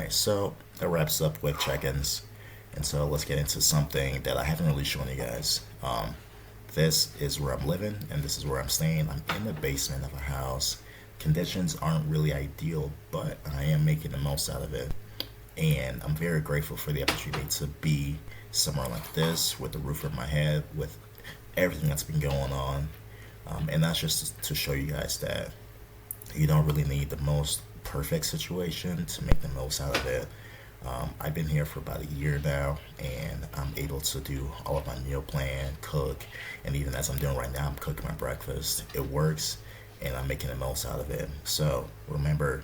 Alright, so that wraps up with check-ins. And so let's get into something that I haven't really shown you guys. This is where I'm living and this is where I'm staying. I'm in the basement of a house. Conditions aren't really ideal, but I am making the most out of it. And I'm very grateful for the opportunity to be somewhere like this with the roof over my head, with everything that's been going on. And that's just to show you guys that you don't really need the most perfect situation to make the most out of it. I've been here for about a year now, and I'm able to do all of my meal plan, cook, and even as I'm doing right now, I'm cooking my breakfast. It works, and I'm making the most out of it. So remember,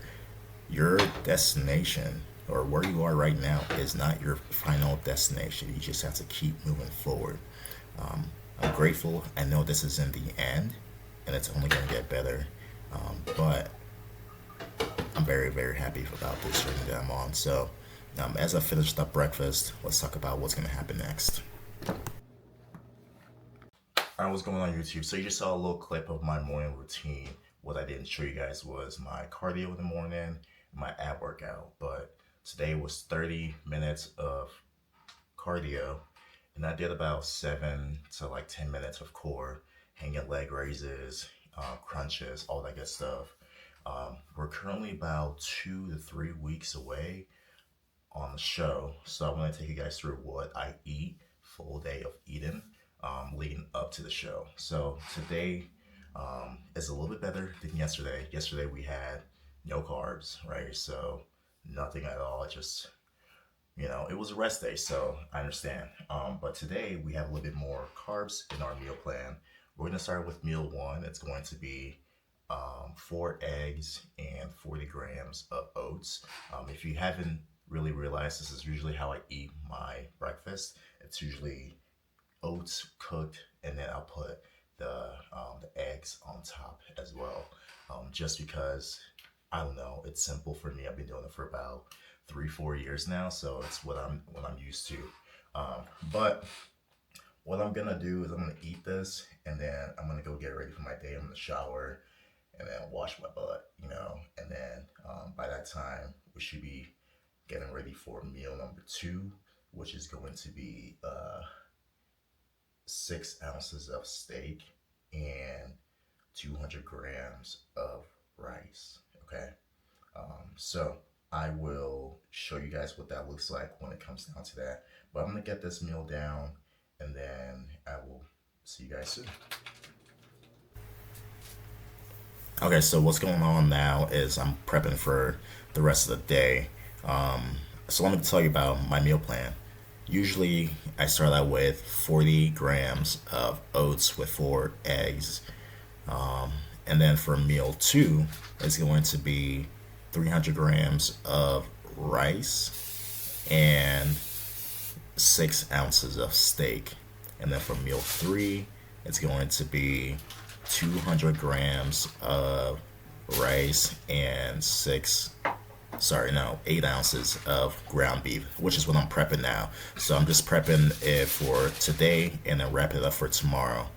your destination or where you are right now is not your final destination. You just have to keep moving forward. I'm grateful. I know this is in the end, and it's only going to get better. But I'm very, very happy about this journey that I'm on. So, as I finished up breakfast, let's talk about what's going to happen next. Alright, what's going on YouTube? So you just saw a little clip of my morning routine. What I didn't show you guys was my cardio in the morning, my ab workout. But today was 30 minutes of cardio, and I did about 7 to like 10 minutes of core, hanging leg raises, crunches, all that good stuff. We're currently about 2 to 3 weeks away on the show, so I want to take you guys through what I eat, full day of eating, leading up to the show. So today is a little bit better than yesterday. Yesterday we had no carbs, right? So nothing at all. It just, it was a rest day, so I understand. But today we have a little bit more carbs in our meal plan. We're going to start with meal one. It's going to be 4 eggs and 40 grams of oats. If you haven't really realized, this is usually how I eat my breakfast. It's usually oats cooked, and then I'll put the eggs on top as well. Just because, I don't know, it's simple for me. I've been doing it for about 3-4 years now, so it's what I'm used to. But what I'm gonna do is I'm gonna eat this, and then I'm gonna go get ready for my day. I'm gonna shower and then wash my butt, and then by that time we should be getting ready for meal number 2, which is going to be 6 ounces of steak and 200 grams of rice. Okay, so I will show you guys what that looks like when it comes down to that. But I'm gonna get this meal down, and then I will see you guys soon. Okay, so what's going on now is I'm prepping for the rest of the day. So let me tell you about my meal plan. Usually I start out with 40 grams of oats with 4 eggs. And then for meal 2, it's going to be 300 grams of rice and 6 ounces of steak. And then for meal 3, it's going to be 200 grams of rice and 8 ounces of ground beef, which is what I'm prepping now. So I'm just prepping it for today and then wrap it up for tomorrow.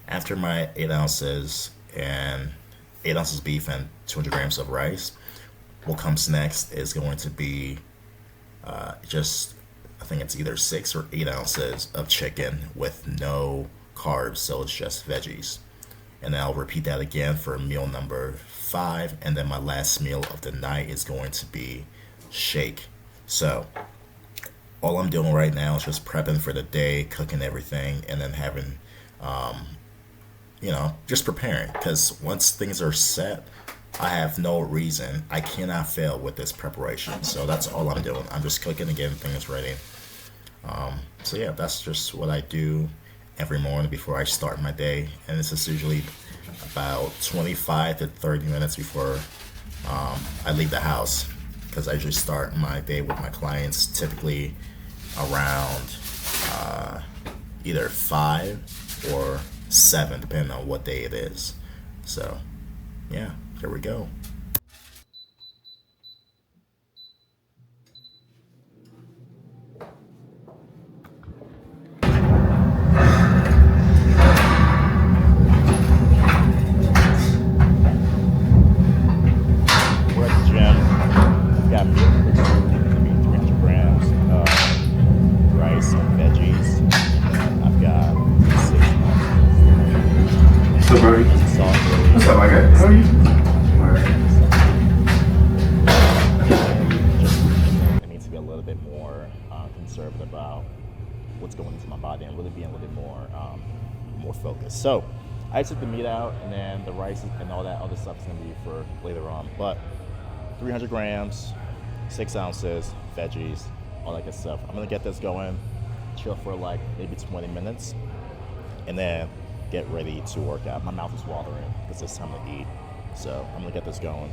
After my 8 ounces beef and 200 grams of rice, what comes next is going to be I think it's either 6 or 8 ounces of chicken with no carbs, so it's just veggies. And then I'll repeat that again for meal number 5, and then my last meal of the night is going to be shake. So all I'm doing right now is just prepping for the day, cooking everything, and then having just preparing, because once things are set, I have no reason, I cannot fail with this preparation. So that's all I'm doing. I'm just cooking and getting things ready. So yeah, that's just what I do every morning before I start my day, and this is usually about 25 to 30 minutes before I leave the house, because I usually start my day with my clients typically around either 5 or 7, depending on what day it is. So yeah, here we go. We're at the gym. Got meal. sauce. What's up, my guy? How are you? I need to be a little bit more conservative about what's going into my body and really being a little bit more focused. So I took the meat out, and then the rice and all that other stuff is gonna be for later on. But 300 grams, 6 ounces, veggies, all that good stuff. I'm gonna get this going, chill for like maybe 20 minutes, and then get ready to work out. My mouth is watering because it's time to eat. So I'm gonna get this going.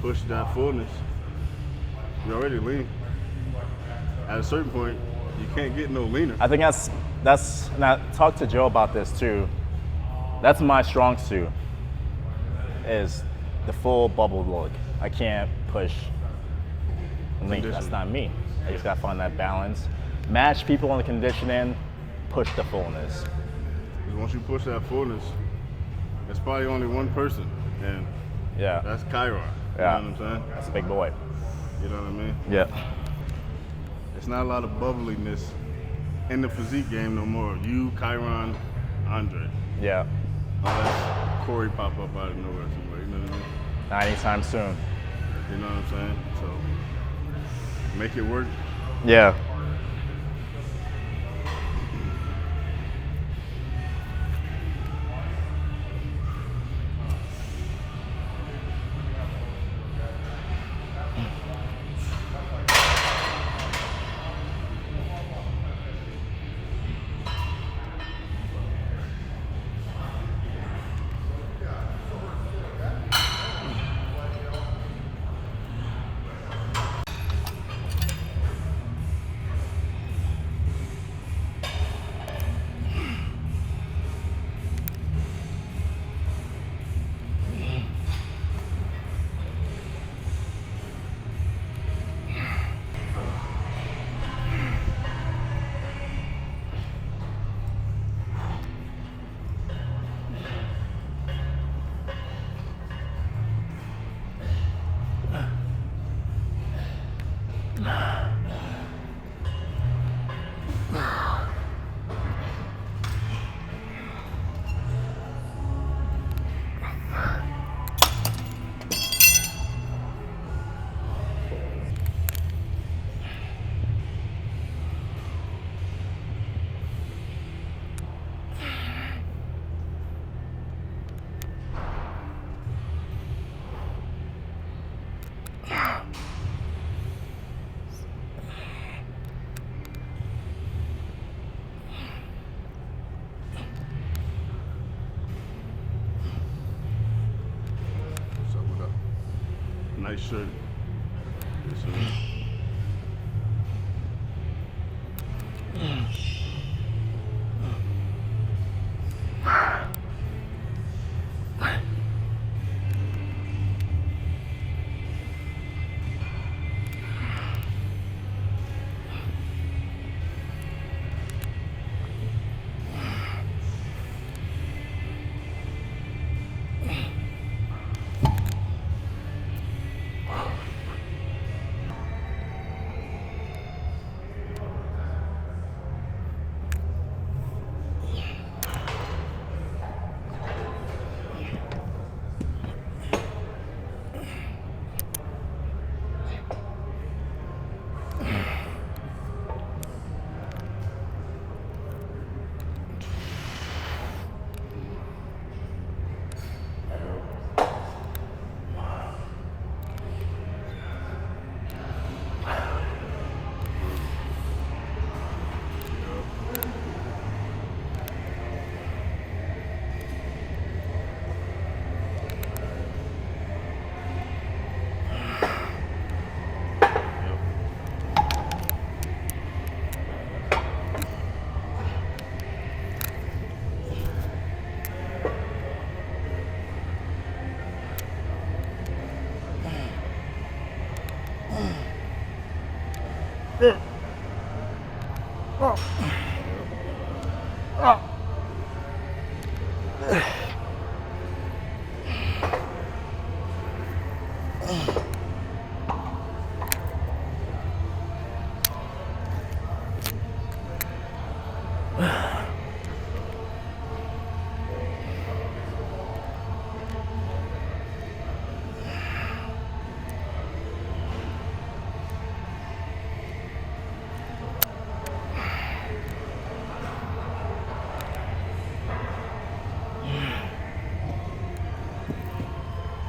Push that fullness, you're already lean. At a certain point, you can't get no leaner. I think that's now talk to Joe about this too. That's my strong suit, is the full bubble look. I can't push lean. That's not me. I just gotta find that balance. Match people on the conditioning, push the fullness. Because once you push that fullness, it's probably only one person, and yeah, that's Chiron. Yeah. You know what I'm saying? That's a big boy. You know what I mean? Yeah. It's not a lot of bubbliness in the physique game no more. You, Chiron, Andre. Yeah. Unless Corey pop up out of nowhere somewhere, you know what I mean? Not anytime soon. You know what I'm saying? So, make it work. Yeah. Nice shirt. Yes, sir.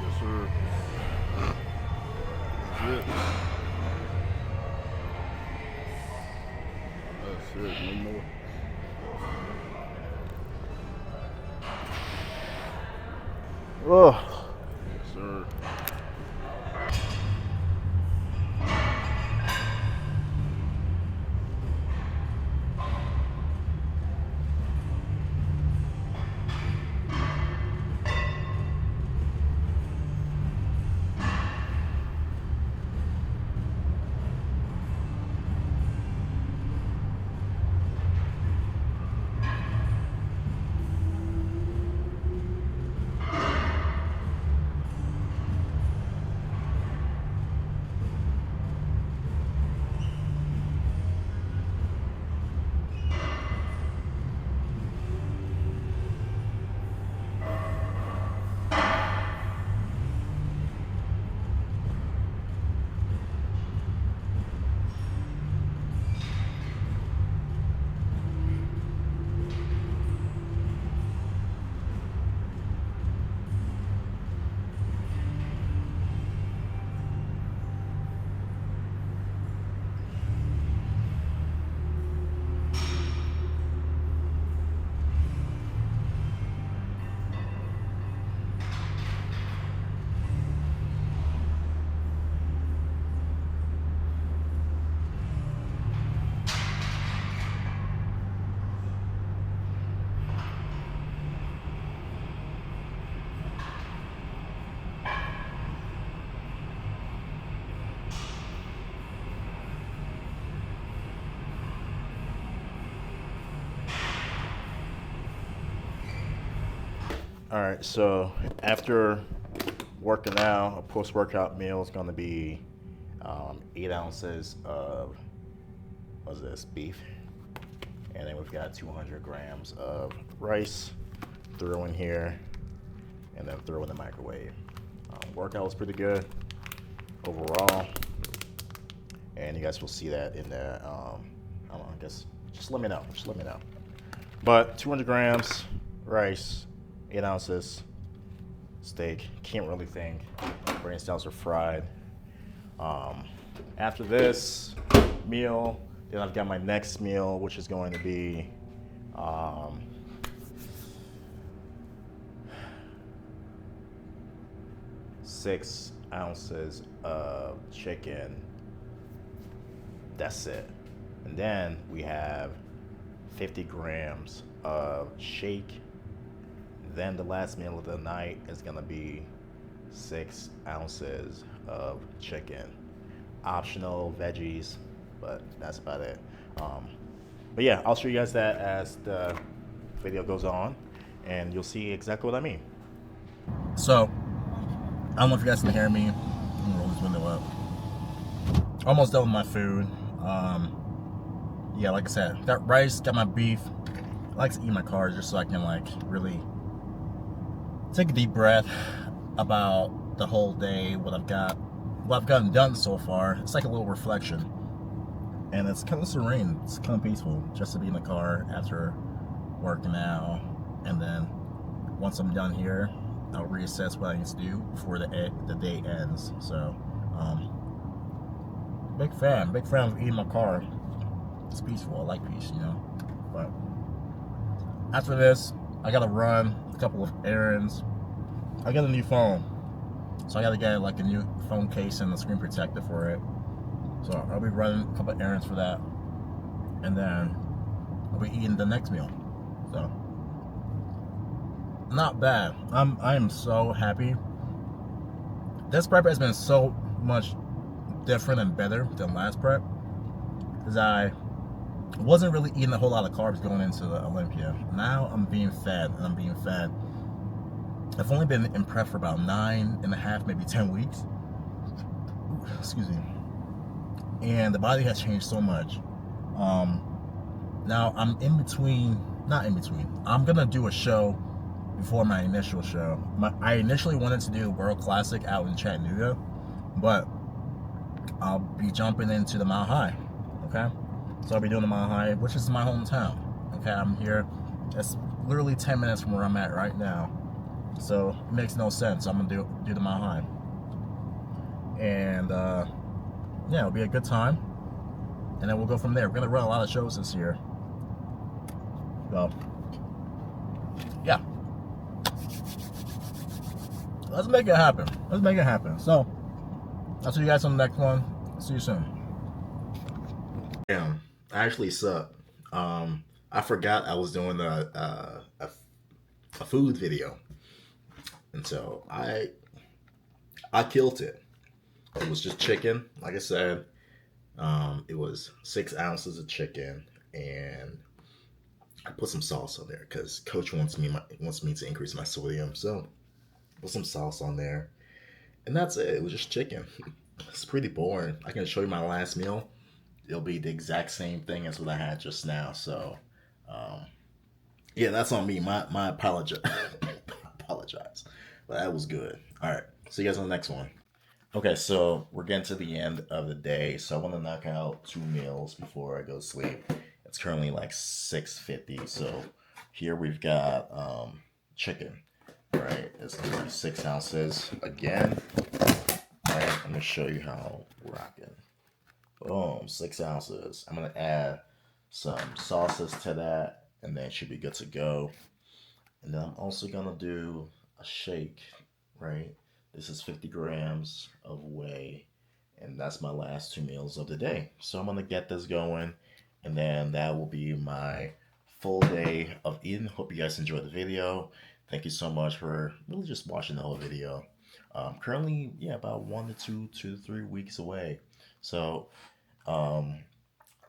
Yes, sir. That's it. That's it. No more. Oh, Yes, sir. all right. So after working out, a post-workout meal is going to be 8 ounces of what's this beef, and then we've got 200 grams of rice. Throw in here, and then throw in the microwave. Workout was pretty good overall, and you guys will see that in the. I don't know. I guess just let me know. Just let me know. But 200 grams rice, 8 ounces steak. Can't really think. Brain cells are fried. After this meal, then I've got my next meal, which is going to be 6 ounces of chicken. That's it. And then we have 50 grams of shake. Then the last meal of the night is gonna be 6 ounces of chicken. Optional veggies, but that's about it. But yeah, I'll show you guys that as the video goes on, and you'll see exactly what I mean. So, I don't know if you guys can hear me. I'm gonna roll this window up. Almost done with my food. Yeah, like I said, got rice, got my beef. I like to eat my carbs just so I can like really take a deep breath about the whole day, what I've gotten done so far. It's like a little reflection, and it's kind of serene. It's kind of peaceful just to be in the car after working out, and then once I'm done here, I'll reassess what I need to do before the day ends. So, big fan of eating my car. It's peaceful. I like peace, you know. But after this, I gotta run a couple of errands. I got a new phone, so I gotta get like a new phone case and a screen protector for it. So I'll be running a couple of errands for that, and then I'll be eating the next meal. So not bad. I am so happy. This prep has been so much different and better than last prep, because I wasn't really eating a whole lot of carbs going into the Olympia. Now I'm being fed, and I'm being fed. I've only been in prep for about 9.5, maybe 10 weeks. Excuse me. And the body has changed so much. Now I'm not in between. I'm gonna do a show before my initial show. I initially wanted to do World Classic out in Chattanooga, but I'll be jumping into the Mile High. Okay, so I'll be doing the Mile High, which is my hometown. Okay, I'm here. It's literally 10 minutes from where I'm at right now, so it makes no sense. I'm gonna do the Mile High, and yeah, it'll be a good time, and then we'll go from there. We're gonna run a lot of shows this year. So, yeah. Let's make it happen. Let's make it happen. So, I'll see you guys on the next one. See you soon. Damn, I actually suck. I forgot I was doing a food video, and so I killed it. It was just chicken, like I said. It was 6 ounces of chicken, and I put some sauce on there because Coach wants me to increase my sodium. So put some sauce on there, and that's it. It was just chicken. It's pretty boring. I can show you my last meal. It'll be the exact same thing as what I had just now. So, yeah, that's on me. My apologize. Apologize, but that was good. All right, see you guys on the next one. Okay, so we're getting to the end of the day, so I want to knock out 2 meals before I go to sleep. It's currently like 6:50, so here we've got chicken. All right, it's gonna be 6 ounces again. All right, I'm gonna show you how we're rocking. Boom, 6 ounces. I'm gonna add some sauces to that, and then it should be good to go. And then I'm also gonna do a shake, right? This is 50 grams of whey, and that's my last 2 meals of the day. So I'm gonna get this going, and then that will be my full day of eating. Hope you guys enjoyed the video. Thank you so much for really just watching the whole video. Currently, yeah, about 1 to 2 to 3 weeks away. So,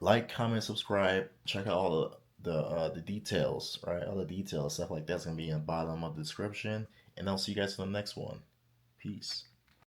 like, comment, subscribe, check out all the details, right? All the details, stuff like that's gonna be in the bottom of the description. And I'll see you guys in the next one. Peace.